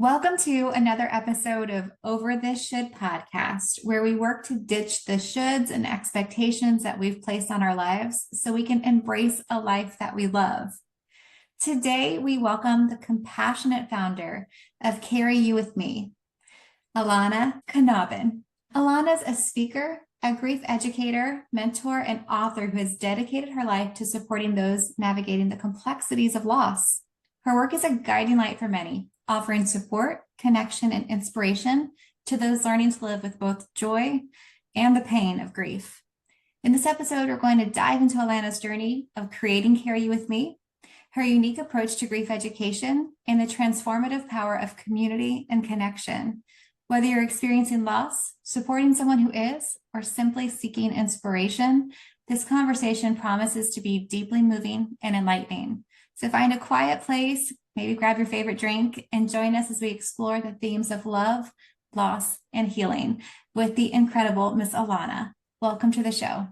Welcome to another episode of Over This Should podcast, where we work to ditch the shoulds and expectations that we've placed on our lives so we can embrace a life that we love. Today, we welcome the compassionate founder of Carry You With Me, Alanna Knobben. Alanna's a speaker, a grief educator, mentor, and author who has dedicated her life to supporting those navigating the complexities of loss. Her work is a guiding light for many, offering support, connection, and inspiration to those learning to live with both joy and the pain of grief. In this episode, we're going to dive into Alanna's journey of creating Carry You With Me, her unique approach to grief education, and the transformative power of community and connection. Whether you're experiencing loss, supporting someone who is, or simply seeking inspiration, this conversation promises to be deeply moving and enlightening. So find a quiet place, maybe grab your favorite drink, and join us as we explore the themes of love, loss, and healing with the incredible Miss Alanna. Welcome to the show.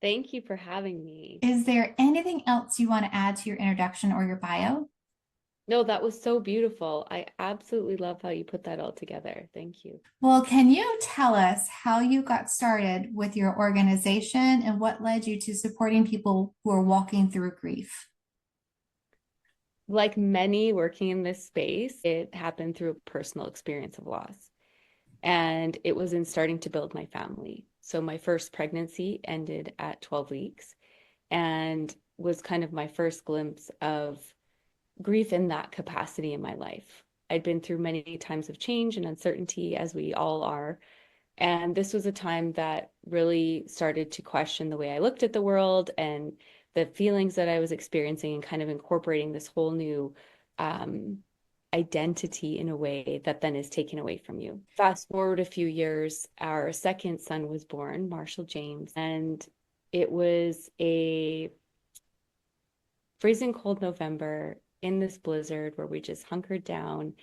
Thank you for having me. Is there anything else you want to add to your introduction or your bio? No, that was so beautiful. I absolutely love how you put that all together. Thank you. Well, can you tell us how you got started with your organization and what led you to supporting people who are walking through grief? Like many working in this space, it happened through a personal experience of loss. And it was in starting to build my family. So my first pregnancy ended at 12 weeks and was kind of my first glimpse of grief in that capacity in my life. I'd been through many times of change and uncertainty, as we all are. And this was a time that really started to question the way I looked at the world and the feelings that I was experiencing, and kind of incorporating this whole new identity in a way that then is taken away from you. Fast forward a few years, our second son was born, Marshall James, and it was a freezing cold November in this blizzard where we just hunkered down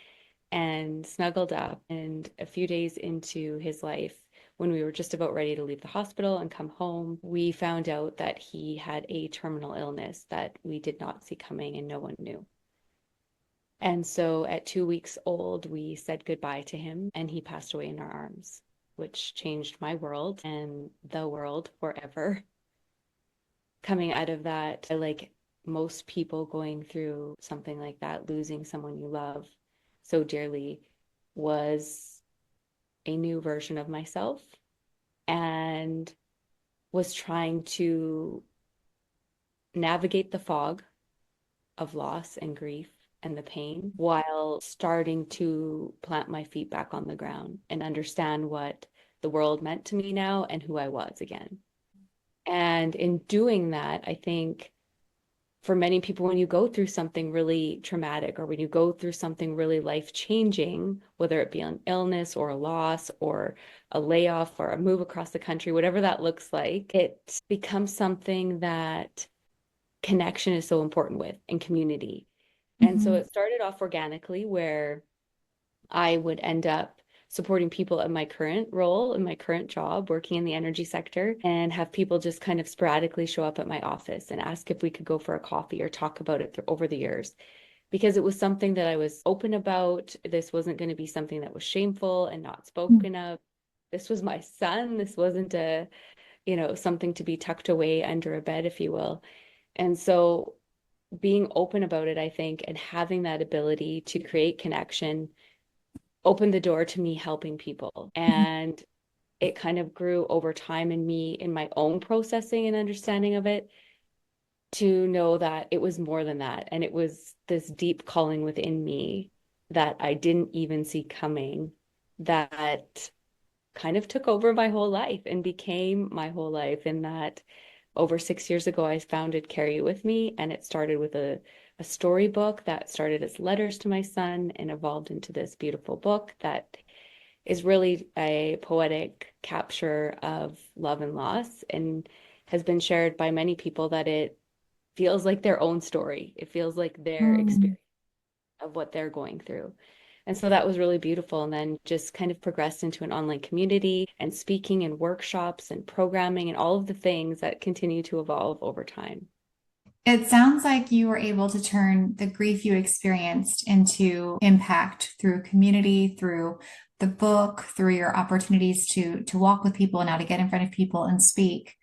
and snuggled up. And a few days into his life, when we were just about ready to leave the hospital and come home, we found out that he had a terminal illness that we did not see coming and no one knew. And so at 2 weeks old, we said goodbye to him and he passed away in our arms, which changed my world and the world forever. Coming out of that, like most people going through something like that, losing someone you love so dearly, was a new version of myself and was trying to navigate the fog of loss and grief and the pain while starting to plant my feet back on the ground and understand what the world meant to me now and who I was again. And in doing that, I think for many people, when you go through something really traumatic or when you go through something really life-changing, whether it be an illness or a loss or a layoff or a move across the country, whatever that looks like, it becomes something that connection is so important with, and community. And so it started off organically where I would end up supporting people in my current role, in my current job, working in the energy sector, and have people just kind of sporadically show up at my office and ask if we could go for a coffee or talk about it over the years. Because it was something that I was open about. This wasn't going to be something that was shameful and not spoken of. This was my son. This wasn't something to be tucked away under a bed, if you will. And so being open about it, I think, and having that ability to create connection opened the door to me helping people. And it kind of grew over time in me, in my own processing and understanding of it, to know that it was more than that. And it was this deep calling within me that I didn't even see coming, that kind of took over my whole life and became my whole life. In that over 6 years ago, I founded Carry You With Me, and it started with a storybook that started as letters to my son and evolved into this beautiful book that is really a poetic capture of love and loss, and has been shared by many people that it feels like their own story. It feels like their experience of what they're going through. And so that was really beautiful. And then just kind of progressed into an online community and speaking and workshops and programming and all of the things that continue to evolve over time. It sounds like you were able to turn the grief you experienced into impact through community, through the book, through your opportunities to walk with people and how to get in front of people and speak.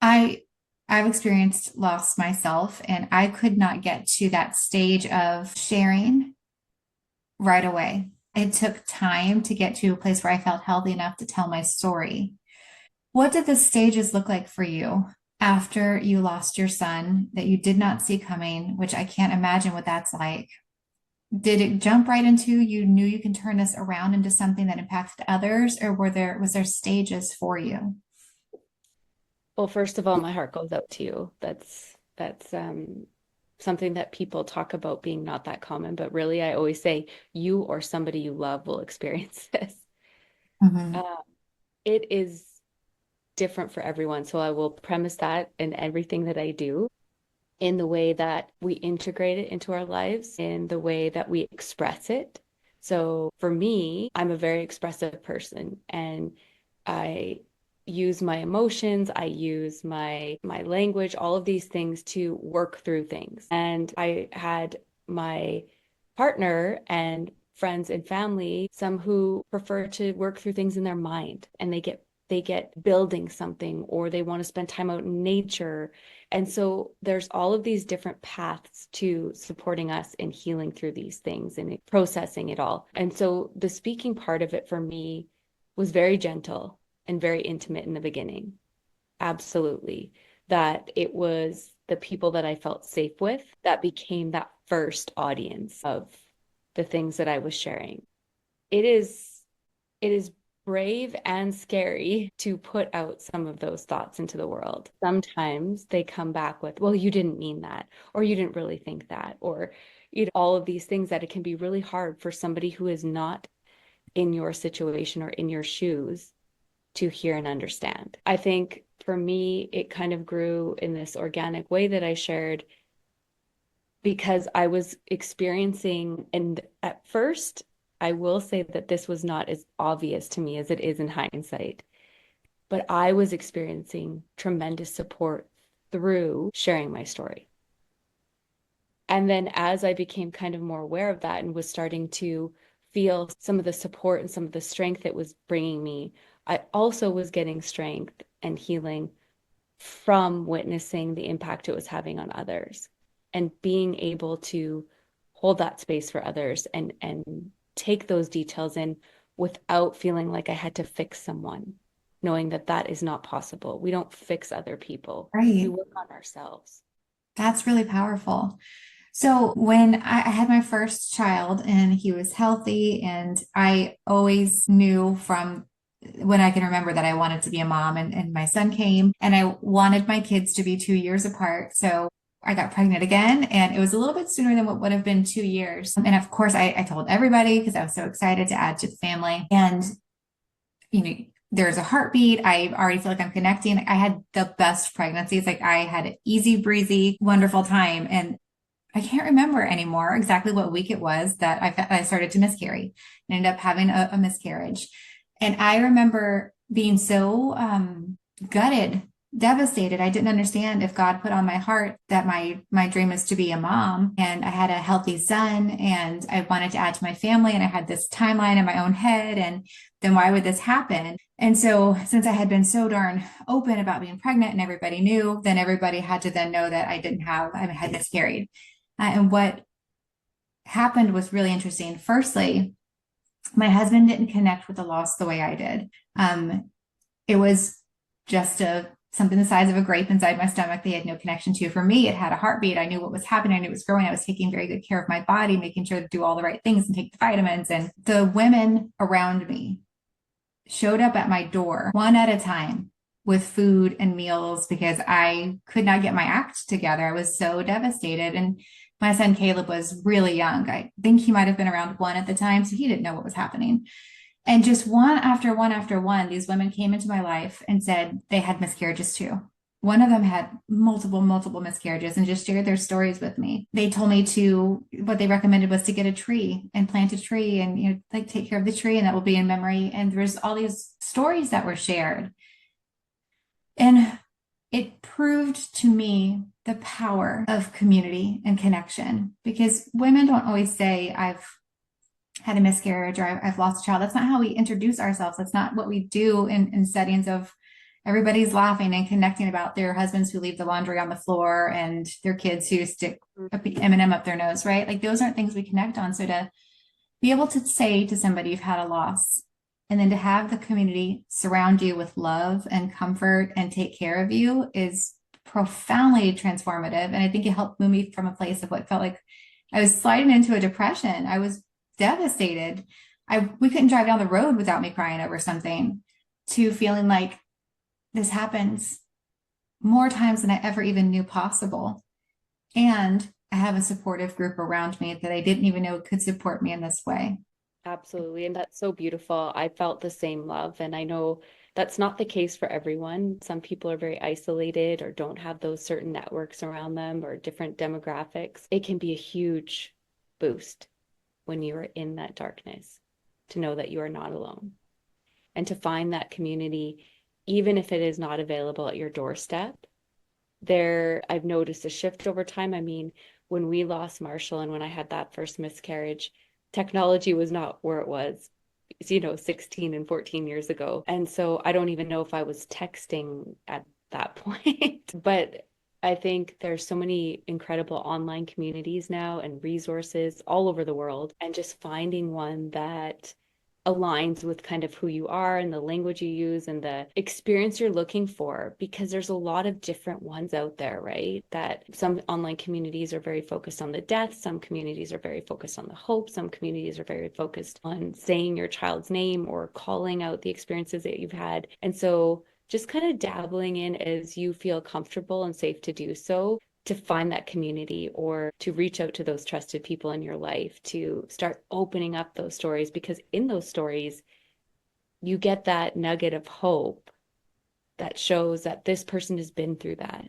I I've experienced loss myself, and I could not get to that stage of sharing right away. It took time to get to a place where I felt healthy enough to tell my story. What did the stages look like for you after you lost your son that you did not see coming, which I can't imagine what that's like? Did it jump right into you knew you can turn this around into something that impacted others, or was there stages for you? Well, first of all, my heart goes out to you. That's something that people talk about being not that common, but really I always say you or somebody you love will experience this. Mhm. Uh, it is different for everyone. So I will premise that in everything that I do, in the way that we integrate it into our lives, in the way that we express it. So for me, I'm a very expressive person and I use my emotions, I use my language, all of these things to work through things. And I had my partner and friends and family, some who prefer to work through things in their mind and they get building something or they want to spend time out in nature. And so there's all of these different paths to supporting us in healing through these things and processing it all. And so the speaking part of it for me was very gentle and very intimate in the beginning. Absolutely. That it was the people that I felt safe with that became that first audience of the things that I was sharing. It is it is brave and scary to put out some of those thoughts into the world. Sometimes they come back with, well, you didn't mean that, or you didn't really think that, or all of these things that it can be really hard for somebody who is not in your situation or in your shoes to hear and understand. I think for me, it kind of grew in this organic way that I shared because I was experiencing, and at first, I will say that this was not as obvious to me as it is in hindsight, but I was experiencing tremendous support through sharing my story. And then as I became kind of more aware of that and was starting to feel some of the support and some of the strength it was bringing me, I also was getting strength and healing from witnessing the impact it was having on others and being able to hold that space for others and take those details in without feeling like I had to fix someone, knowing that that is not possible. We don't fix other people. We Right. work on ourselves. That's really powerful. So when I had my first child and he was healthy, and I always knew from when I can remember that I wanted to be a mom, and my son came and I wanted my kids to be 2 years apart. So I got pregnant again, and it was a little bit sooner than what would have been 2 years. And of course, I told everybody because I was so excited to add to the family. And you know, there's a heartbeat. I already feel like I'm connecting. I had the best pregnancies. Like I had an easy breezy, wonderful time. And I can't remember anymore exactly what week it was that I started to miscarry and ended up having a miscarriage. And I remember being so gutted, devastated. I didn't understand if God put on my heart that my dream is to be a mom, and I had a healthy son and I wanted to add to my family, and I had this timeline in my own head, and then why would this happen? And so since I had been so darn open about being pregnant and everybody knew, then everybody had to then know that I had miscarried. And what happened was really interesting. Firstly, my husband didn't connect with the loss the way I did. It was just something the size of a grape inside my stomach. They had no connection to. For me, it had a heartbeat. I knew what was happening. I knew it was growing. I was taking very good care of my body, making sure to do all the right things and take the vitamins. And the women around me showed up at my door one at a time with food and meals because I could not get my act together. I was so devastated. And my son Caleb was really young. I think he might have been around one at the time, so he didn't know what was happening. And just one after one after one, these women came into my life and said they had miscarriages too. One of them had multiple miscarriages and just shared their stories with me. They told me what they recommended was to get a tree and plant a tree and, like take care of the tree and that will be in memory. And there's all these stories that were shared. And it proved to me the power of community and connection, because women don't always say, I've had a miscarriage or I've lost a child. That's not how we introduce ourselves. That's not what we do in settings of everybody's laughing and connecting about their husbands who leave the laundry on the floor and their kids who stick a M&M up their nose, right? Like those aren't things we connect on. So to be able to say to somebody you've had a loss, and then to have the community surround you with love and comfort and take care of you is profoundly transformative. And I think it helped move me from a place of what felt like I was sliding into a depression. I was devastated. We couldn't drive down the road without me crying over something, to feeling like this happens more times than I ever even knew possible. And I have a supportive group around me that I didn't even know could support me in this way. Absolutely. And that's so beautiful. I felt the same love. And I know that's not the case for everyone. Some people are very isolated or don't have those certain networks around them or different demographics. It can be a huge boost when you are in that darkness to know that you are not alone and to find that community, even if it is not available at your doorstep. I've noticed a shift over time. I mean, when we lost Marshall and when I had that first miscarriage, technology was not where it was, 16 and 14 years ago. And so I don't even know if I was texting at that point. But I think there's so many incredible online communities now and resources all over the world. And just finding one that aligns with kind of who you are and the language you use and the experience you're looking for, because there's a lot of different ones out there, right? That some online communities are very focused on the death, some communities are very focused on the hope, some communities are very focused on saying your child's name or calling out the experiences that you've had. And so just kind of dabbling in as you feel comfortable and safe to do so, to find that community or to reach out to those trusted people in your life, to start opening up those stories, because in those stories, you get that nugget of hope that shows that this person has been through that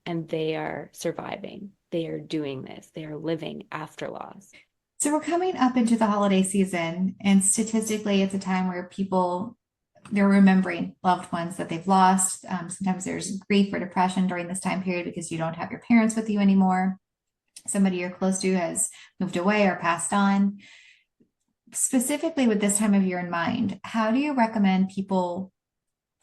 and they are surviving. They are doing this. They are living after loss. So we're coming up into the holiday season, and statistically, it's a time where people they're remembering loved ones that they've lost. Sometimes there's grief or depression during this time period because you don't have your parents with you anymore. Somebody you're close to has moved away or passed on. Specifically, with this time of year in mind, how do you recommend people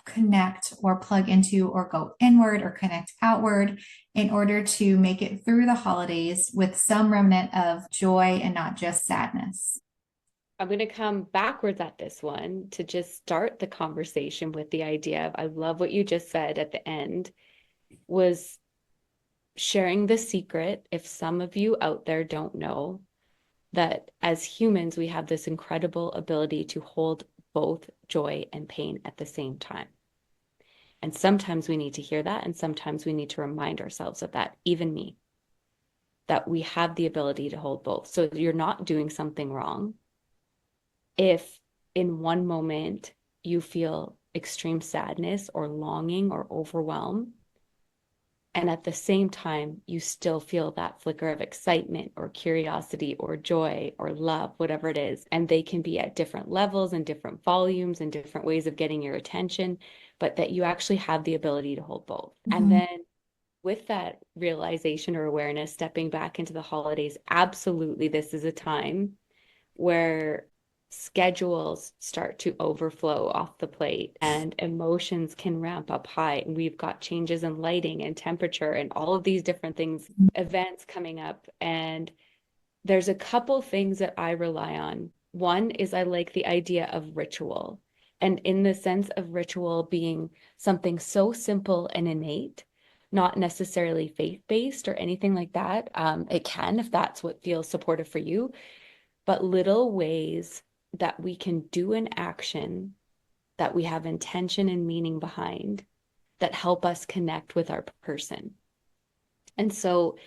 connect or plug into or go inward or connect outward in order to make it through the holidays with some remnant of joy and not just sadness? I'm going to come backwards at this one to just start the conversation with the idea of, I love what you just said at the end, was sharing the secret. If some of you out there don't know, that as humans, we have this incredible ability to hold both joy and pain at the same time. And sometimes we need to hear that. And sometimes we need to remind ourselves of that, even me, that we have the ability to hold both. So you're not doing something wrong if in one moment you feel extreme sadness or longing or overwhelm, and at the same time you still feel that flicker of excitement or curiosity or joy or love, whatever it is. And they can be at different levels and different volumes and different ways of getting your attention, but that you actually have the ability to hold both. And then with that realization or awareness, stepping back into the holidays, absolutely, this is a time where schedules start to overflow off the plate and emotions can ramp up high. And we've got changes in lighting and temperature and all of these different things, events coming up. And there's a couple things that I rely on. One is I like the idea of ritual. And in the sense of ritual being something so simple and innate, not necessarily faith-based or anything like that. It can, if that's what feels supportive for you, but little ways that we can do an action that we have intention and meaning behind that help us connect with our person. And so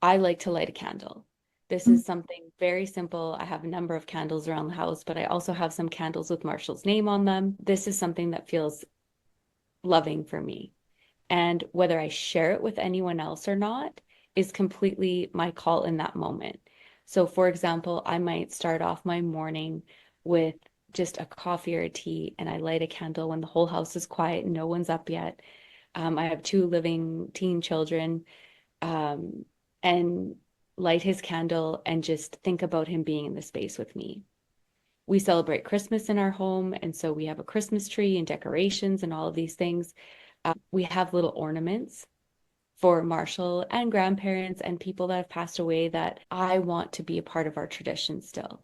I like to light a candle. This is something very simple. I have a number of candles around the house, but I also have some candles with Marshall's name on them. This is something that feels loving for me. And whether I share it with anyone else or not is completely my call in that moment. So, for example, I might start off my morning with just a coffee or a tea, and I light a candle when the whole house is quiet and no one's up yet. I have two living teen children. um, and light his candle and just think about him being in the space with me. We celebrate Christmas in our home, and so we have a Christmas tree and decorations and all of these things. We have little ornaments for Marshall and grandparents and people that have passed away that I want to be a part of our tradition still.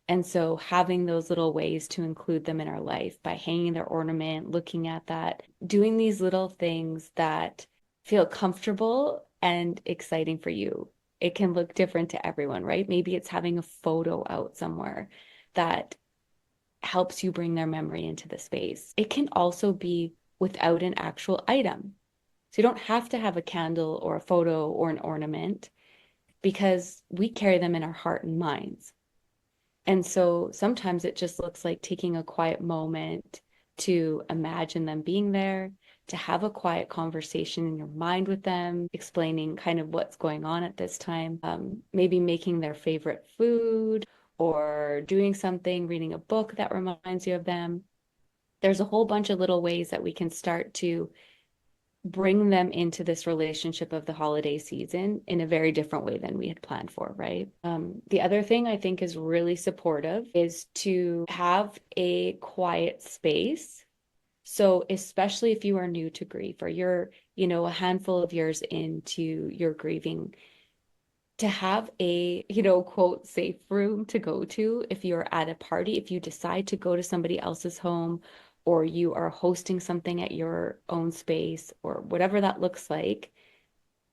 And so having those little ways to include them in our life by hanging their ornament, looking at that, doing these little things that feel comfortable and exciting for you. It can look different to everyone, right? Maybe it's having a photo out somewhere that helps you bring their memory into the space. It can also be without an actual item. So you don't have to have a candle or a photo or an ornament because we carry them in our heart and minds. And so sometimes it just looks like taking a quiet moment to imagine them being there, to have a quiet conversation in your mind with them, explaining kind of what's going on at this time, maybe making their favorite food or doing something, reading a book that reminds you of them. There's a whole bunch of little ways that we can start to bring them into this relationship of the holiday season in a very different way than we had planned for, right? The other thing I think is really supportive is to have a quiet space. So, especially if you are new to grief or you're, a handful of years into your grieving, to have a, quote, safe room to go to if you're at a party, if you decide to go to somebody else's home or you are hosting something at your own space or whatever that looks like,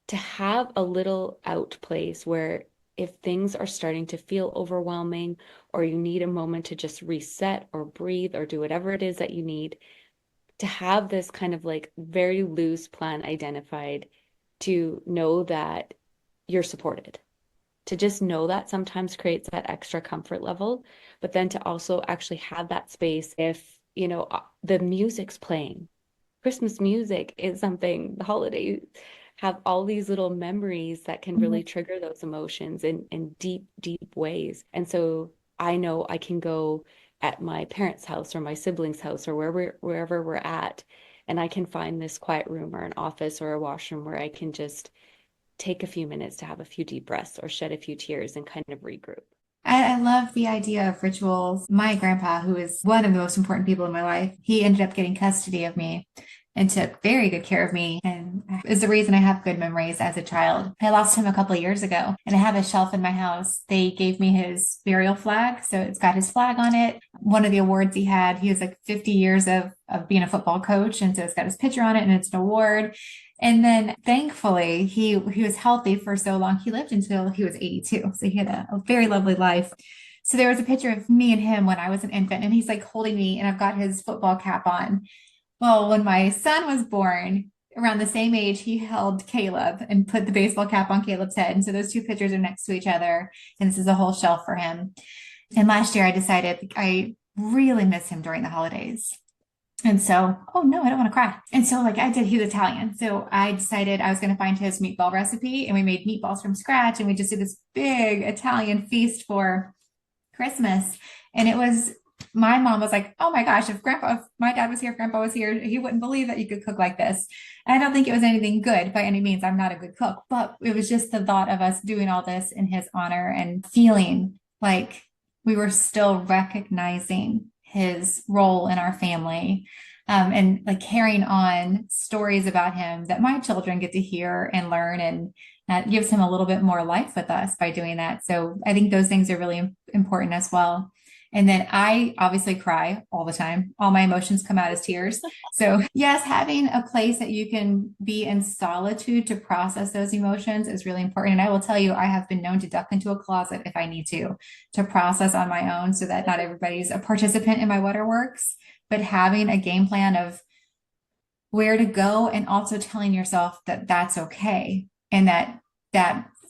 to have a little out place where if things are starting to feel overwhelming or you need a moment to just reset or breathe or do whatever it is that you need, to have this kind of like very loose plan identified to know that you're supported. To just know that sometimes creates that extra comfort level, but then to also actually have that space if, the music's playing. Christmas music is something the holidays have all these little memories that can really trigger those emotions in deep, deep ways. And so I know I can go at my parents' house or my siblings' house or wherever we're at, and I can find this quiet room or an office or a washroom where I can just take a few minutes to have a few deep breaths or shed a few tears and kind of regroup. I love the idea of rituals. My grandpa, who is one of the most important people in my life, he ended up getting custody of me and took very good care of me and is the reason I have good memories as a child. I lost him a couple of years ago and I have a shelf in my house. They gave me his burial flag. So it's got his flag on it. One of the awards he had, he was like 50 years of being a football coach. And so it's got his picture on it and it's an award. And then thankfully he was healthy for so long. He lived until he was 82. So he had a very lovely life. So there was a picture of me and him when I was an infant and he's like holding me and I've got his football cap on. Well, when my son was born, around the same age, he held Caleb and put the baseball cap on Caleb's head. And so those two pictures are next to each other. And this is a whole shelf for him. And last year I decided I really miss him during the holidays. And so, oh no, I don't want to cry. And so, like I did, he's Italian. So I decided I was going to find his meatball recipe and we made meatballs from scratch and we just did this big Italian feast for Christmas. And it was, my mom was like, oh my gosh, if my dad was here, if grandpa was here, he wouldn't believe that you could cook like this. And I don't think it was anything good by any means. I'm not a good cook, but it was just the thought of us doing all this in his honor and feeling like we were still recognizing his role in our family. And like carrying on stories about him that my children get to hear and learn, and that gives him a little bit more life with us by doing that. So I think those things are really important as well. And then I obviously cry all the time. All my emotions come out as tears. So, yes, having a place that you can be in solitude to process those emotions is really important. And I will tell you, I have been known to duck into a closet if I need to process on my own so that not everybody's a participant in my waterworks, but having a game plan of where to go and also telling yourself that that's okay and that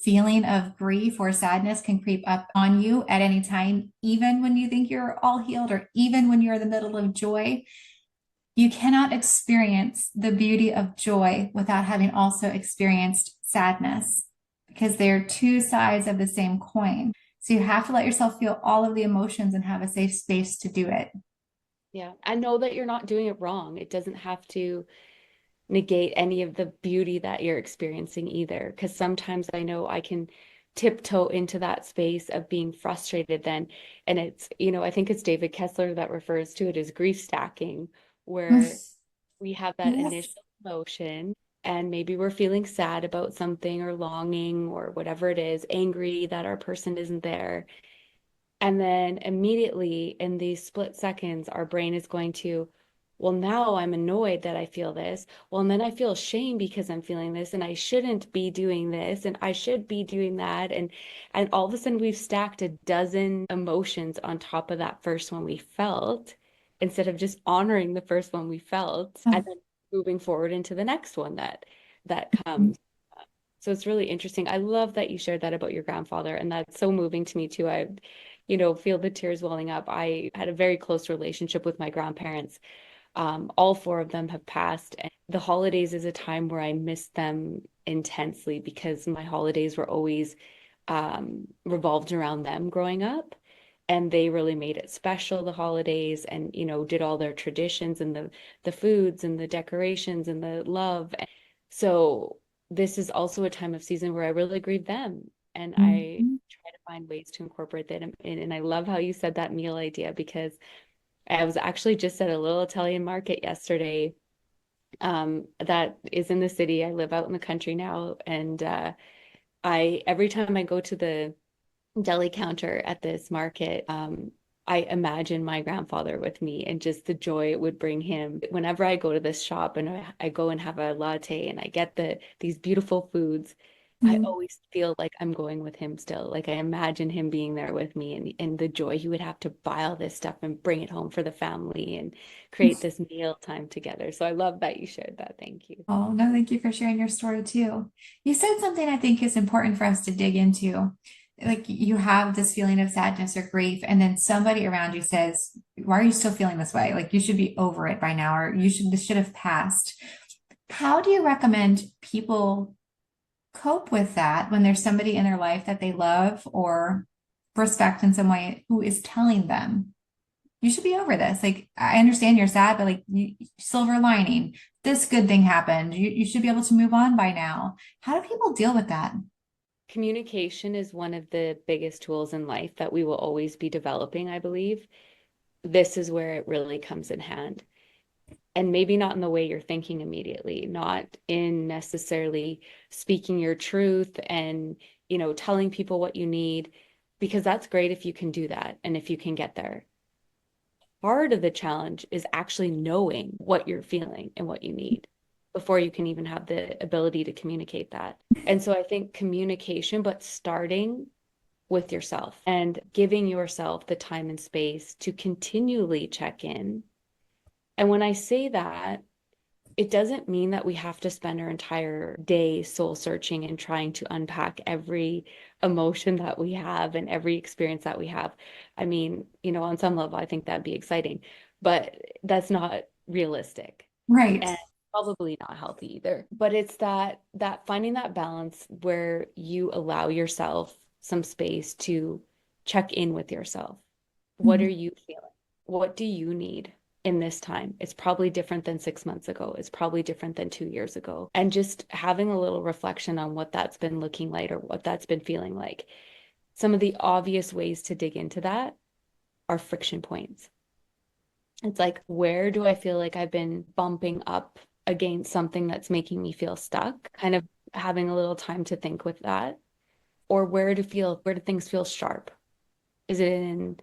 feeling of grief or sadness can creep up on you at any time, even when you think you're all healed or even when you're in the middle of joy. You cannot experience the beauty of joy without having also experienced sadness because they're two sides of the same coin. So you have to let yourself feel all of the emotions and have a safe space to do it. Yeah. I know that you're not doing it wrong. It doesn't have to negate any of the beauty that you're experiencing either. Because sometimes I know I can tiptoe into that space of being frustrated then. And it's, I think it's David Kessler that refers to it as grief stacking, where we have that initial Yes. emotion and maybe we're feeling sad about something or longing or whatever it is, angry that our person isn't there. And then immediately in these split seconds, our brain is going to, well, now I'm annoyed that I feel this. Well, and then I feel shame because I'm feeling this, and I shouldn't be doing this, and I should be doing that. And all of a sudden we've stacked a dozen emotions on top of that first one we felt, instead of just honoring the first one we felt and then moving forward into the next one that comes. So it's really interesting. I love that you shared that about your grandfather, and that's so moving to me too. I feel the tears welling up. I had a very close relationship with my grandparents. All four of them have passed. And the holidays is a time where I miss them intensely because my holidays were always revolved around them growing up. And they really made it special, the holidays, and did all their traditions and the foods and the decorations and the love. So this is also a time of season where I really grieve them. And I Mhm. try to find ways to incorporate that in. And I love how you said that meal idea because I was actually just at a little Italian market yesterday, that is in the city. I live out in the country now, and I every time I go to the deli counter at this market, I imagine my grandfather with me and just the joy it would bring him. Whenever I go to this shop and I go and have a latte and I get these beautiful foods, I Mhm. always feel like I'm going with him still. Like I imagine him being there with me and the joy he would have to buy all this stuff and bring it home for the family and create this meal time together. So I love that you shared that. Thank you. Oh, no, thank you for sharing your story too. You said something I think is important for us to dig into. Like you have this feeling of sadness or grief, and then somebody around you says, "Why are you still feeling this way? Like you should be over it by now, or this should have passed." How do you recommend people cope with that when there's somebody in their life that they love or respect in some way who is telling them, you should be over this? Like, I understand you're sad, but like, silver lining, this good thing happened. You should be able to move on by now. How do people deal with that? Communication is one of the biggest tools in life that we will always be developing, I believe. This is where it really comes in hand. And maybe not in the way you're thinking immediately, not in necessarily speaking your truth and, telling people what you need, because that's great if you can do that and if you can get there. Part of the challenge is actually knowing what you're feeling and what you need before you can even have the ability to communicate that. And so I think communication, but starting with yourself and giving yourself the time and space to continually check in. And when I say that, it doesn't mean that we have to spend our entire day soul searching and trying to unpack every emotion that we have and every experience that we have. I mean, on some level, I think that'd be exciting, but that's not realistic Right. and probably not healthy either. But it's that finding that balance where you allow yourself some space to check in with yourself. What are Mhm. you feeling? What do you need in this time? It's probably different than 6 months ago. It's probably different than 2 years ago. And just having a little reflection on what that's been looking like or what that's been feeling like. Some of the obvious ways to dig into that are friction points. It's like, where do I feel like I've been bumping up against something that's making me feel stuck? Kind of having a little time to think with that. Or where do things feel sharp? Is it in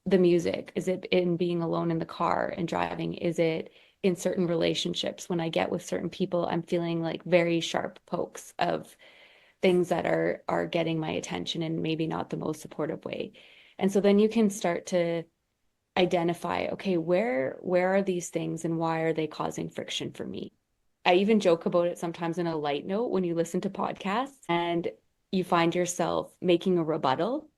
the music? Is it in being alone in the car and driving? Is it in certain relationships when I get with certain people, I'm feeling like very sharp pokes of things that are getting my attention and maybe not the most supportive way. And so then you can start to identify, okay, where are these things and why are they causing friction for me? I even joke about it sometimes in a light note when you listen to podcasts and you find yourself making a rebuttal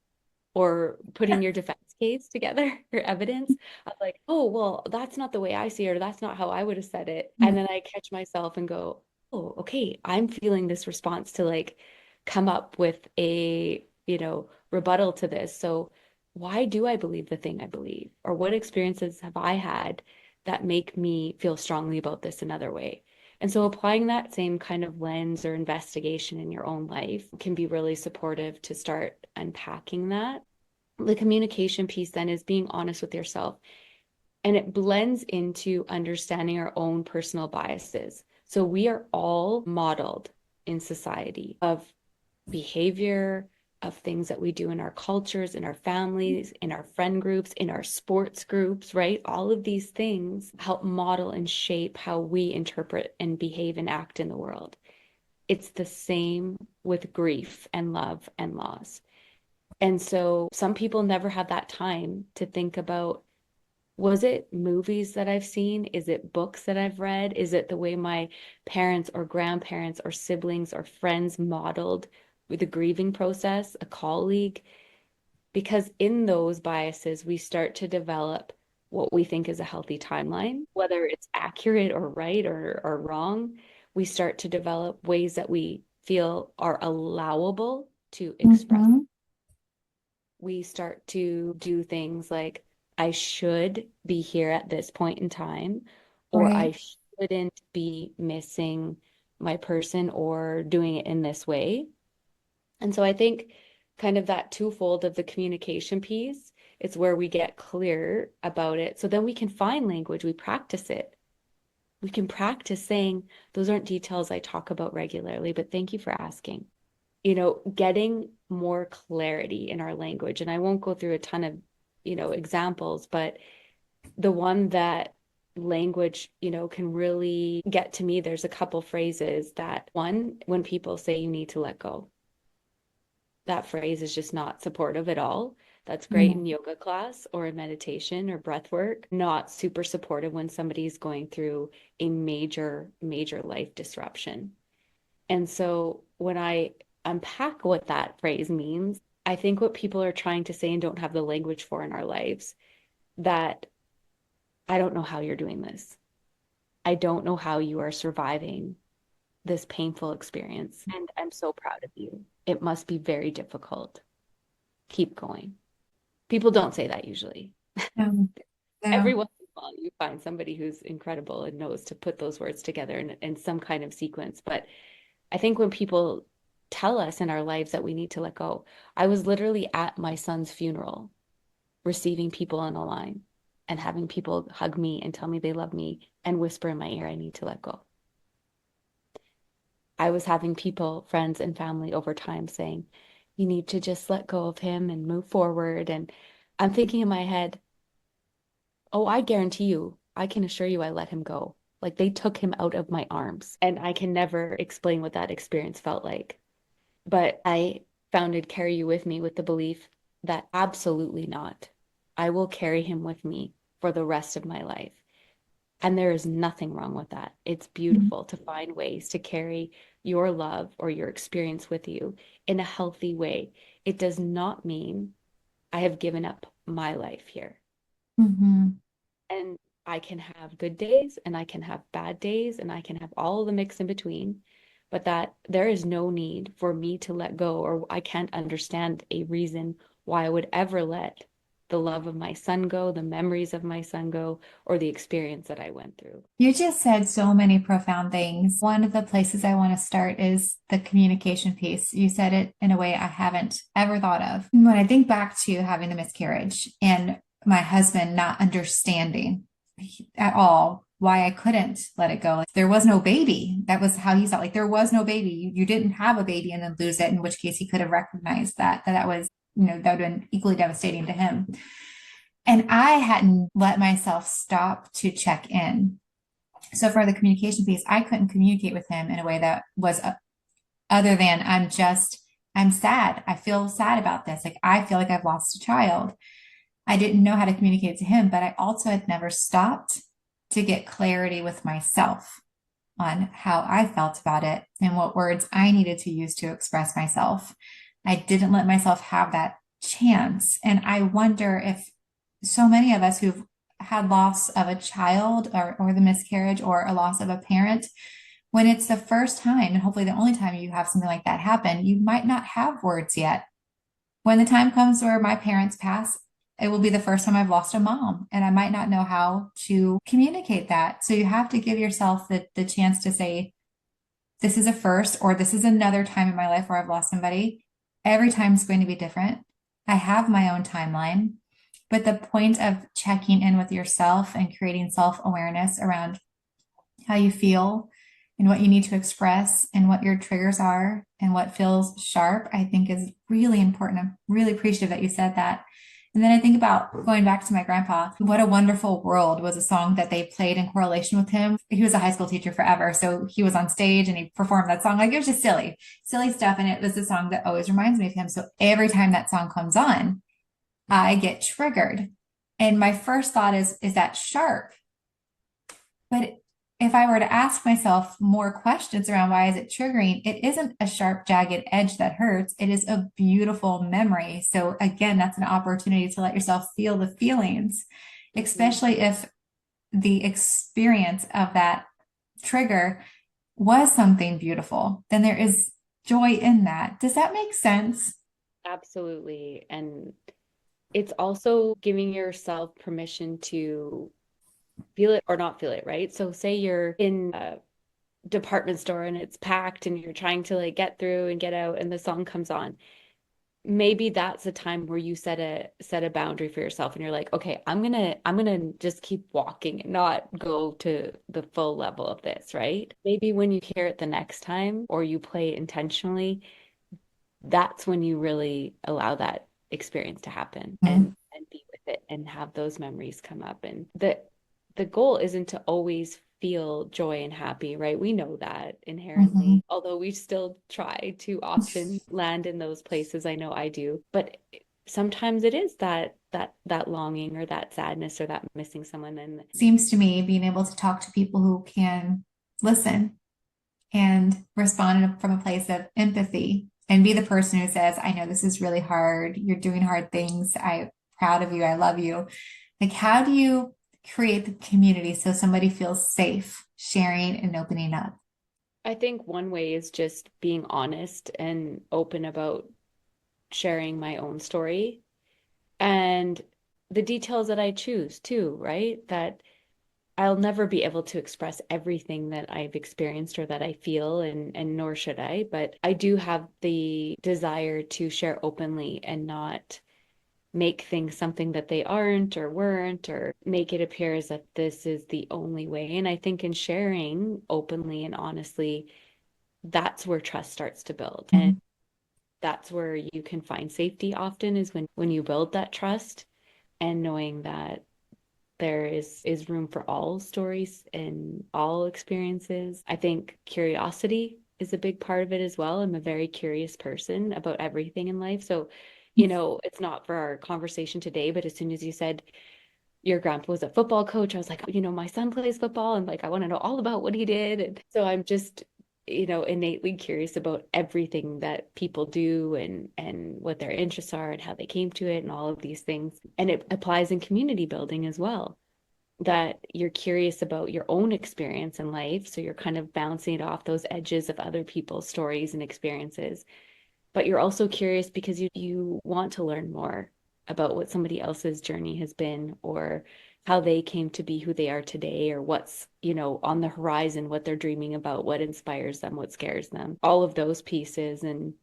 or putting your defense case together, your evidence of like, oh, well, that's not the way I see it, or that's not how I would have said it. And then I catch myself and go, oh, okay, I'm feeling this response to like come up with a, rebuttal to this. So why do I believe the thing I believe? Or what experiences have I had that make me feel strongly about this another way? And so applying that same kind of lens or investigation in your own life can be really supportive to start unpacking that. The communication piece then is being honest with yourself, and it blends into understanding our own personal biases. So we are all modeled in society of behavior, of things that we do in our cultures, in our families, in our friend groups, in our sports groups, right? All of these things help model and shape how we interpret and behave and act in the world. It's the same with grief and love and loss. And so some people never have that time to think about, was it movies that I've seen? Is it books that I've read? Is it the way my parents or grandparents or siblings or friends modeled with the grieving process, a colleague? Because in those biases, we start to develop what we think is a healthy timeline, whether it's accurate or right or wrong. We start to develop ways that we feel are allowable to express. Mm-hmm. We start to do things like, I should be here at this point in time, or Right. I shouldn't be missing my person or doing it in this way. And so I think kind of that twofold of the communication piece, it's where we get clear about it. So then we can find language, we practice it. We can practice saying, those aren't details I talk about regularly, but thank you for asking. Getting more clarity in our language. And I won't go through a ton of, examples, but the one that language, can really get to me, there's a couple phrases that one, when people say you need to let go, that phrase is just not supportive at all. That's great Mm-hmm. in yoga class or in meditation or breath work, not super supportive when somebody's going through a major, major life disruption. And so when I unpack what that phrase means, I think what people are trying to say and don't have the language for in our lives, that I don't know how you're doing this. I don't know how you are surviving this painful experience. And I'm so proud of you. It must be very difficult. Keep going. People don't say that usually. No, Every no. once in a while, you find somebody who's incredible and knows to put those words together in some kind of sequence. But I think when people tell us in our lives that we need to let go, I was literally at my son's funeral, receiving people on the line and having people hug me and tell me they love me and whisper in my ear, I need to let go. I was having people, friends and family over time saying, you need to just let go of him and move forward. And I'm thinking in my head, oh, I guarantee you, I can assure you I let him go. Like they took him out of my arms. And I can never explain what that experience felt like. But I founded Carry You With Me with the belief that absolutely not. I will carry him with me for the rest of my life. And there is nothing wrong with that. It's beautiful to find ways to carry your love or your experience with you in a healthy way. It does not mean I have given up my life here. Mm-hmm. And I can have good days and I can have bad days and I can have all of the mix in between, but that there is no need for me to let go, or I can't understand a reason why I would ever let the love of my son go, the memories of my son go, or the experience that I went through. You just said so many profound things. One of the places I want to start is the communication piece. You said it in a way I haven't ever thought of. When I think back to having the miscarriage and my husband not understanding at all why I couldn't let it go. Like, there was no baby. That was how he felt. Like there was no baby. You didn't have a baby and then lose it, in which case he could have recognized that was, that would have been equally devastating to him. And I hadn't let myself stop to check in. So for the communication piece, I couldn't communicate with him in a way that was other than I'm sad. I feel sad about this. Like I feel like I've lost a child. I didn't know how to communicate to him, but I also had never stopped to get clarity with myself on how I felt about it and what words I needed to use to express myself. I didn't let myself have that chance. And I wonder if so many of us who've had loss of a child or the miscarriage or a loss of a parent, when it's the first time, and hopefully the only time you have something like that happen, you might not have words yet. When the time comes where my parents pass, it will be the first time I've lost a mom, and I might not know how to communicate that. So you have to give yourself the chance to say, this is a first, or this is another time in my life where I've lost somebody. Every time is going to be different. I have my own timeline, but the point of checking in with yourself and creating self awareness around how you feel and what you need to express and what your triggers are and what feels sharp, I think is really important. I'm really appreciative that you said that. And then I think about going back to my grandpa. What a Wonderful World was a song that they played in correlation with him. He was a high school teacher forever. So he was on stage and he performed that song. Like it was just silly, silly stuff. And it was a song that always reminds me of him. So every time that song comes on, I get triggered. And my first thought is that sharp? But if I were to ask myself more questions around why is it triggering, it isn't a sharp, jagged edge that hurts. It is a beautiful memory. So again, that's an opportunity to let yourself feel the feelings, especially if the experience of that trigger was something beautiful, then there is joy in that. Does that make sense? Absolutely. And it's also giving yourself permission to feel it or not feel it, right? So say you're in a department store and it's packed and you're trying to like get through and get out and the song comes on. Maybe that's a time where you set a boundary for yourself and you're like, okay, I'm gonna just keep walking and not go to the full level of this, right? Maybe when you hear it the next time or you play it intentionally, that's when you really allow that experience to happen Mhm. and be with it and have those memories come up. And the goal isn't to always feel joy and happy, right? We know that Mhm. inherently, although we still try to often land in those places. I know I do, but sometimes it is that longing or that sadness or that missing someone. And Seems to me being able to talk to people who can listen and respond from a place of empathy and be the person who says, I know this is really hard. You're doing hard things. I'm proud of you. I love you. Like, how do you create the community so somebody feels safe sharing and opening up? I think one way is just being honest and open about sharing my own story and the details that I choose too, right? That I'll never be able to express everything that I've experienced or that I feel, and nor should I, but I do have the desire to share openly and not make things something that they aren't or weren't, or make it appear as if this is the only way. And I think in sharing openly and honestly, that's where trust starts to build. And Mhm. that's where you can find safety often is when you build that trust and knowing that there is room for all stories and all experiences. I think curiosity is a big part of it as well. I'm a very curious person about everything in life. So, it's not for our conversation today, but as soon as you said your grandpa was a football coach, I was like, my son plays football and like I want to know all about what he did. And so I'm just innately curious about everything that people do and what their interests are and how they came to it and all of these things. And it applies in community building as well, that you're curious about your own experience in life. So you're kind of bouncing it off those edges of other people's stories and experiences. But you're also curious because you want to learn more about what somebody else's journey has been or how they came to be who they are today or what's, on the horizon, what they're dreaming about, what inspires them, what scares them, all of those pieces. And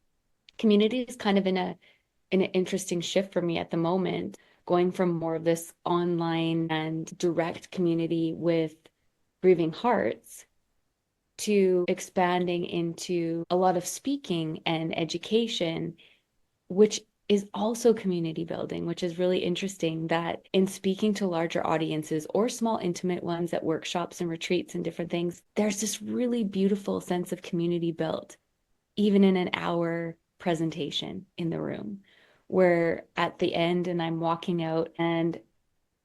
community is kind of in an interesting shift for me at the moment, going from more of this online and direct community with grieving hearts to expanding into a lot of speaking and education, which is also community building, which is really interesting that in speaking to larger audiences or small intimate ones at workshops and retreats and different things, there's this really beautiful sense of community built, even in an hour presentation in the room, where at the end, and I'm walking out and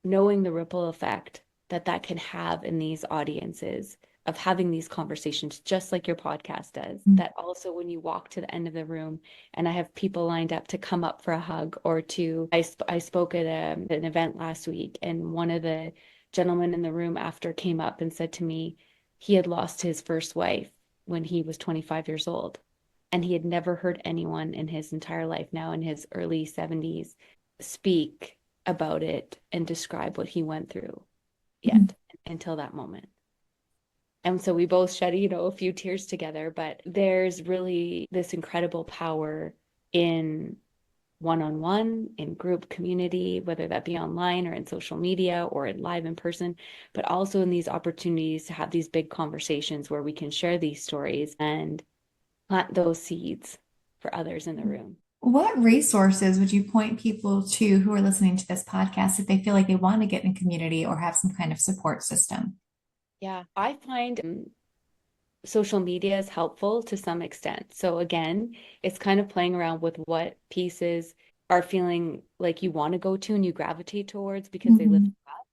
knowing the ripple effect that that can have in these audiences of having these conversations, just like your podcast does. That also, when you walk to the end of the room, and I have people lined up to come up for a hug or to, I spoke at an event last week, and one of the gentlemen in the room after came up and said to me, he had lost his first wife when he was 25 years old. And he had never heard anyone in his entire life, now in his early 70s, speak about it and describe what he went through Mhm. yet until that moment. And so we both shed, a few tears together, but there's really this incredible power in one-on-one, in group community, whether that be online or in social media or in live in person, but also in these opportunities to have these big conversations where we can share these stories and plant those seeds for others in the room. What resources would you point people to who are listening to this podcast if they feel like they want to get in community or have some kind of support system? Yeah, I find social media is helpful to some extent. So again, it's kind of playing around with what pieces are feeling like you want to go to and you gravitate towards because they lift Mhm. you up,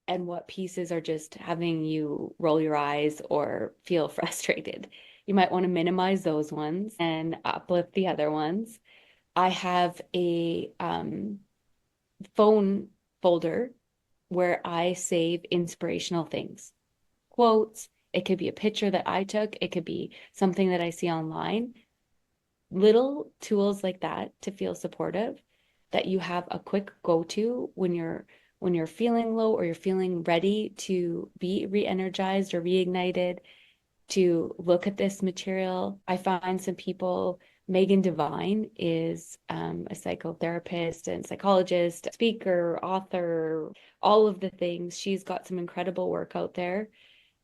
and what pieces are just having you roll your eyes or feel frustrated. You might want to minimize those ones and uplift the other ones. I have a phone folder where I save inspirational things, quotes. It could be a picture that I took, it could be something that I see online. Little tools like that to feel supportive, that you have a quick go-to when you're feeling low or you're feeling ready to be re-energized or reignited, to look at this material. I find some people, Megan Devine is a psychotherapist and psychologist, speaker, author, all of the things. She's got some incredible work out there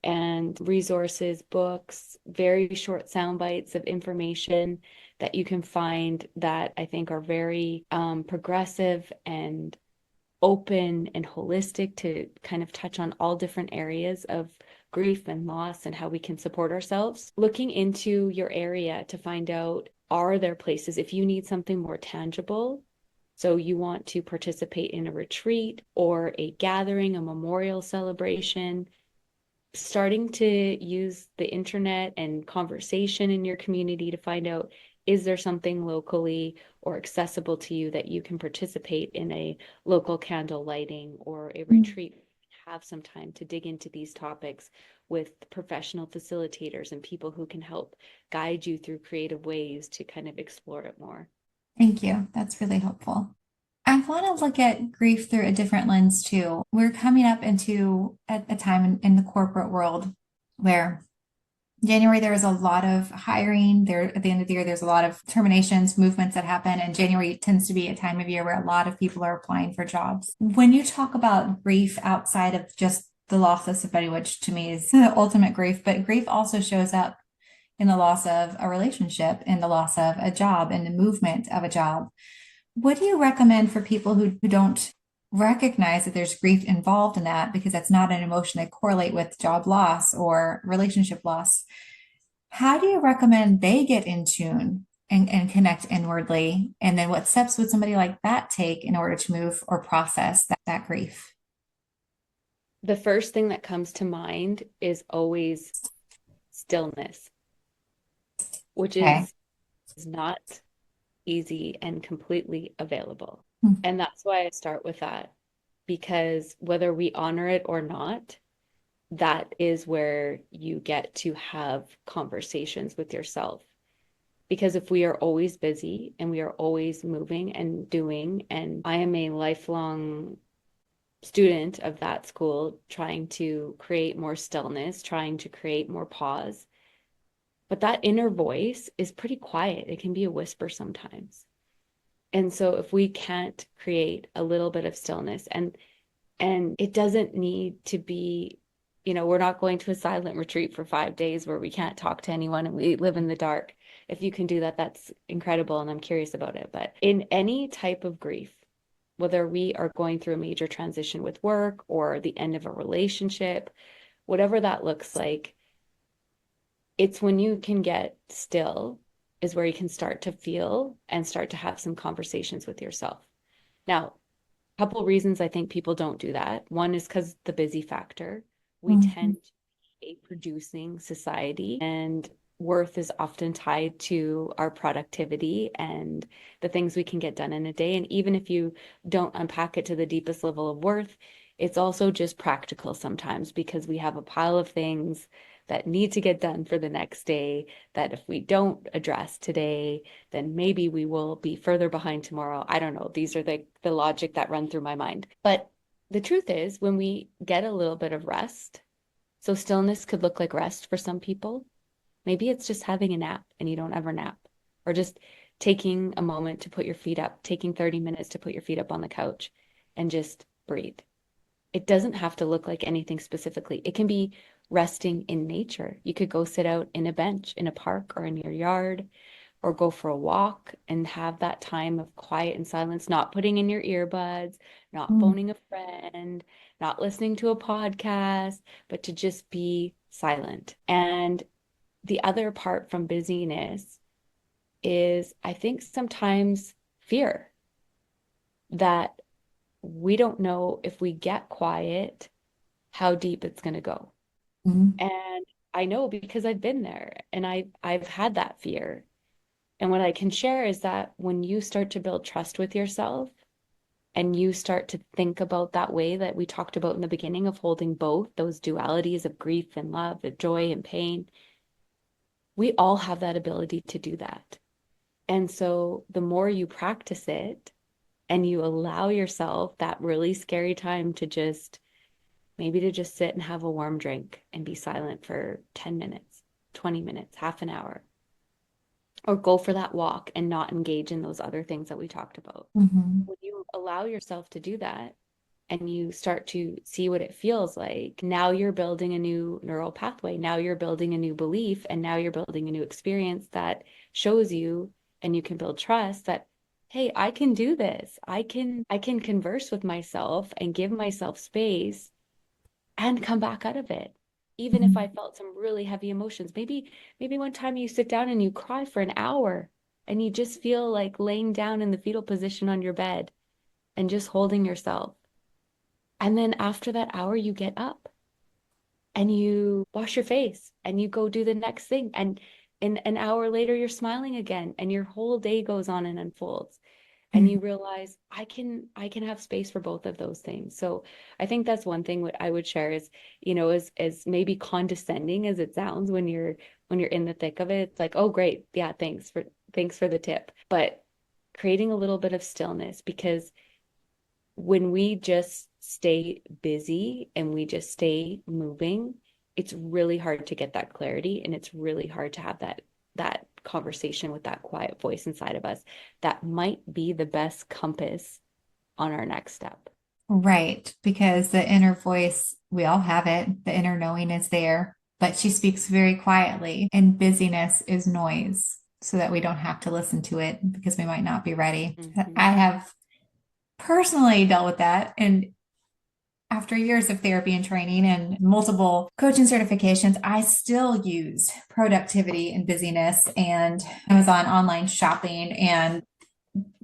and resources, books, very short sound bites of information that you can find that I think are very progressive and open and holistic to kind of touch on all different areas of grief and loss and how we can support ourselves. Looking into your area to find out, are there places if you need something more tangible? So you want to participate in a retreat or a gathering, a memorial celebration, starting to use the internet and conversation in your community to find out, is there something locally or accessible to you that you can participate in a local candle lighting or a retreat, have some time to dig into these topics with professional facilitators and people who can help guide you through creative ways to kind of explore it more. Thank you. That's really helpful. I want to look at grief through a different lens too. We're coming up into a time in the corporate world where January, there is a lot of hiring. There at the end of the year, there's a lot of terminations, movements that happen. And January tends to be a time of year where a lot of people are applying for jobs. When you talk about grief outside of just the loss of somebody, which to me is the ultimate grief, but grief also shows up in the loss of a relationship, in the loss of a job, in the movement of a job. What do you recommend for people who don't recognize that there's grief involved in that because that's not an emotion they correlate with job loss or relationship loss? How do you recommend they get in tune and connect inwardly? And then what steps would somebody like that take in order to move or process that grief? The first thing that comes to mind is always stillness, which Okay. is not easy and completely available. Hmm. And that's why I start with that, because whether we honor it or not, that is where you get to have conversations with yourself. Because if we are always busy and we are always moving and doing, and I am a lifelong student of that school, trying to create more stillness, trying to create more pause. But that inner voice is pretty quiet. It can be a whisper sometimes. And so if we can't create a little bit of stillness, and it doesn't need to be, we're not going to a silent retreat for 5 days where we can't talk to anyone and we live in the dark. If you can do that, that's incredible. And I'm curious about it. But in any type of grief, whether we are going through a major transition with work or the end of a relationship, whatever that looks like, it's when you can get still is where you can start to feel and start to have some conversations with yourself. Now, a couple of reasons I think people don't do that. One is because the busy factor. We Mhm. tend to be a producing society, and worth is often tied to our productivity and the things we can get done in a day. And even if you don't unpack it to the deepest level of worth, it's also just practical sometimes because we have a pile of things that need to get done for the next day, that if we don't address today, then maybe we will be further behind tomorrow. I don't know. These are the logic that run through my mind. But the truth is, when we get a little bit of rest, so stillness could look like rest for some people. Maybe it's just having a nap and you don't ever nap, or just taking a moment to put your feet up, taking 30 minutes to put your feet up on the couch and just breathe. It doesn't have to look like anything specifically. It can be resting in nature. You could go sit out in a bench in a park or in your yard, or go for a walk and have that time of quiet and silence, not putting in your earbuds, not Mm. phoning a friend, not listening to a podcast, but to just be silent. And the other part from busyness is, I think, sometimes fear that we don't know if we get quiet, how deep it's going to go. Mm. And I know because I've been there and I've had that fear. And what I can share is that when you start to build trust with yourself and you start to think about that way that we talked about in the beginning of holding both those dualities of grief and love, of joy and pain, we all have that ability to do that. And so the more you practice it and you allow yourself that really scary time to just maybe to just sit and have a warm drink and be silent for 10 minutes, 20 minutes, half an hour, or go for that walk and not engage in those other things that we talked about. Mhm. When you allow yourself to do that and you start to see what it feels like, now you're building a new neural pathway. Now you're building a new belief, and now you're building a new experience that shows you, and you can build trust that, hey, I can do this. I can converse with myself and give myself space and come back out of it. Even if I Mhm. felt some really heavy emotions. Maybe one time you sit down and you cry for an hour and you just feel like laying down in the fetal position on your bed and just holding yourself. And then after that hour, you get up and you wash your face and you go do the next thing. And in an hour later, you're smiling again and your whole day goes on and unfolds. And Mhm. you realize I can have space for both of those things. So I think that's one thing what I would share is, as maybe condescending as it sounds when you're in the thick of it, it's like, oh great, yeah, thanks for the tip. But creating a little bit of stillness, because when we just stay busy and we just stay moving, it's really hard to get that clarity, and it's really hard to have that conversation with that quiet voice inside of us that might be the best compass on our next step. Right, because the inner voice, we all have it. The inner knowing is there, but she speaks very quietly, and busyness is noise so that we don't have to listen to it because we might not be ready. Mm-hmm. I have personally dealt with that. And after years of therapy and training and multiple coaching certifications, I still use productivity and busyness and Amazon online shopping and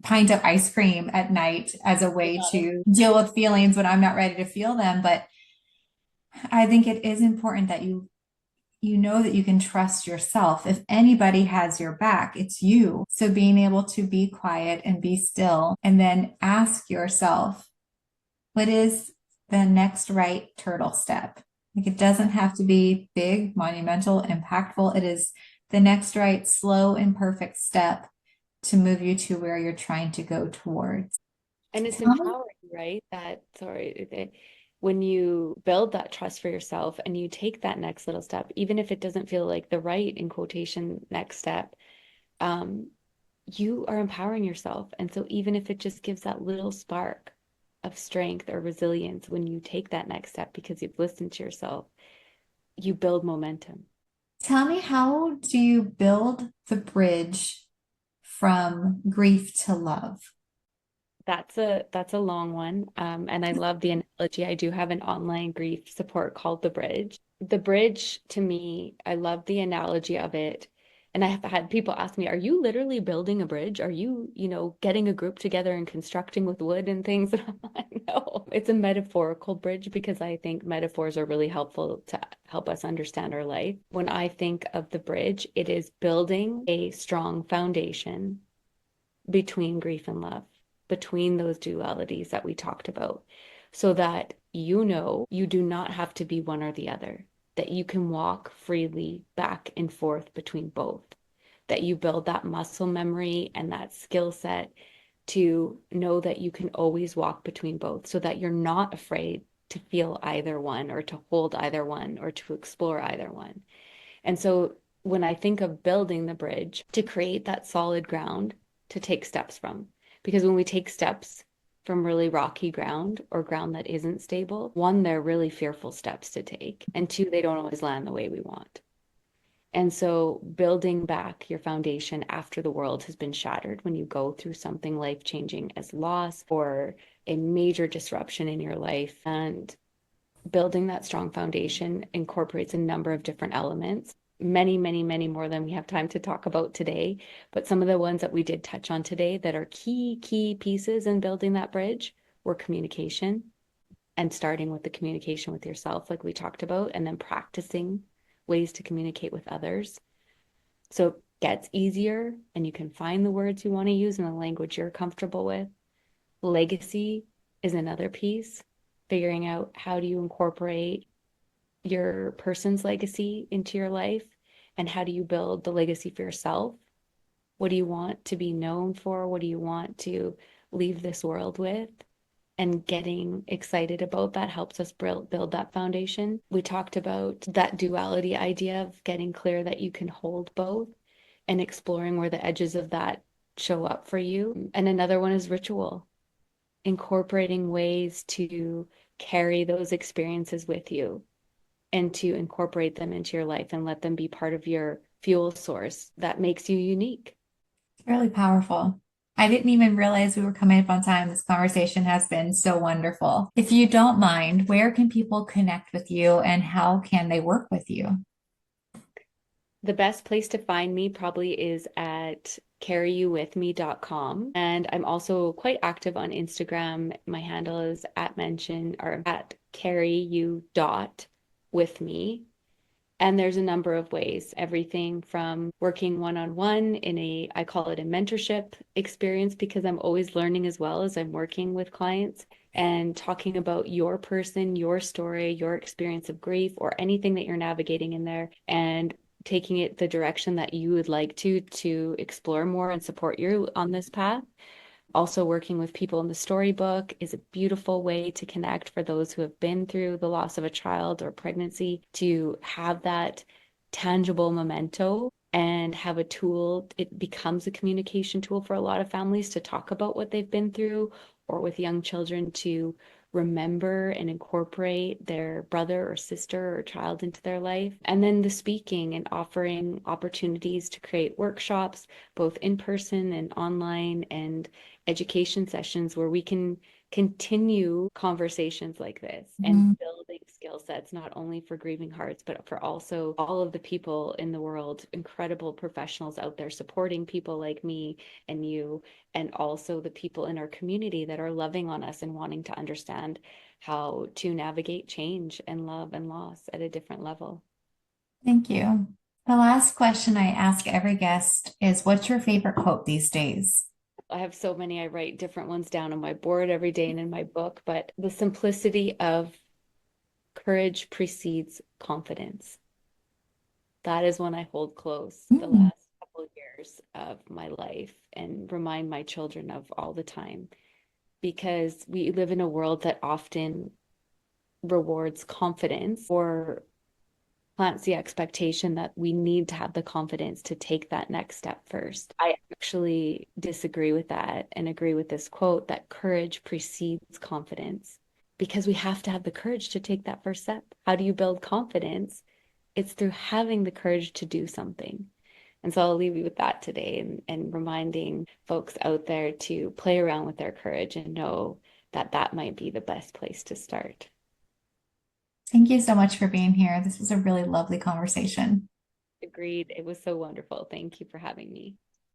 pint of ice cream at night as a way to deal with feelings when I'm not ready to feel them. But I think it is important that you know that you can trust yourself. If anybody has your back, it's you. So being able to be quiet and be still and then ask yourself, what is the next right turtle step? Like it doesn't have to be big, monumental, impactful. It is the next right, slow and perfect step to move you to where you're trying to go towards. And it's Tell me. empowering, right? When you build that trust for yourself and you take that next little step, even if it doesn't feel like the right, in quotation, next step, um, you are empowering yourself. And so even if it just gives that little spark of strength or resilience when you take that next step because you've listened to yourself, you build momentum. Tell me, how do you build the bridge from grief to love? That's a long one. And I love the analogy. I do have an online grief support called The Bridge. The bridge, to me, I love the analogy of it. And I have had people ask me, are you literally building a bridge? Are you, getting a group together and constructing with wood and things? And I'm like, no, it's a metaphorical bridge, because I think metaphors are really helpful to help us understand our life. When I think of the bridge, it is building a strong foundation between grief and love, between those dualities that we talked about, so that you do not have to be one or the other. that you can walk freely back and forth between both, that you build that muscle memory and that skill set to know that you can always walk between both so that you're not afraid to feel either one or to hold either one or to explore either one. And so when I think of building the bridge to create that solid ground to take steps from, because when we take steps from really rocky ground or ground that isn't stable, one, they're really fearful steps to take, and two, they don't always land the way we want. And so building back your foundation after the world has been shattered, when you go through something life-changing as loss or a major disruption in your life, and building that strong foundation incorporates a number of different elements, many, many, many more than we have time to talk about today. But some of the ones that we did touch on today that are key pieces in building that bridge were communication, and starting with the communication with yourself, like we talked about, and then practicing ways to communicate with others. So it gets easier and you can find the words you want to use in the language you're comfortable with. Legacy is another piece, figuring out how do you incorporate your person's legacy into your life, and how do you build the legacy for yourself? What do you want to be known for? What do you want to leave this world with? And getting excited about that helps us build that foundation. We talked about that duality idea of getting clear that you can hold both and exploring where the edges of that show up for you. And another one is ritual, incorporating ways to carry those experiences with you and to incorporate them into your life and let them be part of your fuel source that makes you unique. Really powerful. I didn't even realize we were coming up on time. This conversation has been so wonderful. If you don't mind, where can people connect with you and how can they work with you? The best place to find me probably is at carryyouwithme.com. And I'm also quite active on Instagram. My handle is at mention or at carryyou.withme. And there's a number of ways, everything from working one-on-one in I call it a mentorship experience, because I'm always learning as well as I'm working with clients, and talking about your person, your story, your experience of grief, or anything that you're navigating in there, and taking it the direction that you would like to explore more and support you on this path. Also, working with people in the storybook is a beautiful way to connect for those who have been through the loss of a child or pregnancy, to have that tangible memento and have a tool. It becomes a communication tool for a lot of families to talk about what they've been through, or with young children to remember and incorporate their brother or sister or child into their life. And then the speaking and offering opportunities to create workshops, both in person and online, and education sessions where we can continue conversations like this and Mhm. building skill sets, not only for grieving hearts, but for also all of the people in the world, incredible professionals out there supporting people like me and you, and also the people in our community that are loving on us and wanting to understand how to navigate change and love and loss at a different level. Thank you. The last question I ask every guest is, what's your favorite quote these days? I have so many. I write different ones down on my board every day and in my book, but the simplicity of courage precedes confidence. That is one I hold close the Mm, last couple of years of my life and remind my children of all the time, because we live in a world that often rewards confidence or plants the expectation that we need to have the confidence to take that next step first. I actually disagree with that and agree with this quote that courage precedes confidence, because we have to have the courage to take that first step. How do you build confidence? It's through having the courage to do something. And so I'll leave you with that today, and reminding folks out there to play around with their courage and know that that might be the best place to start. thank you so much for being here. This was a really lovely conversation. Agreed. It was so wonderful. Thank you for having me.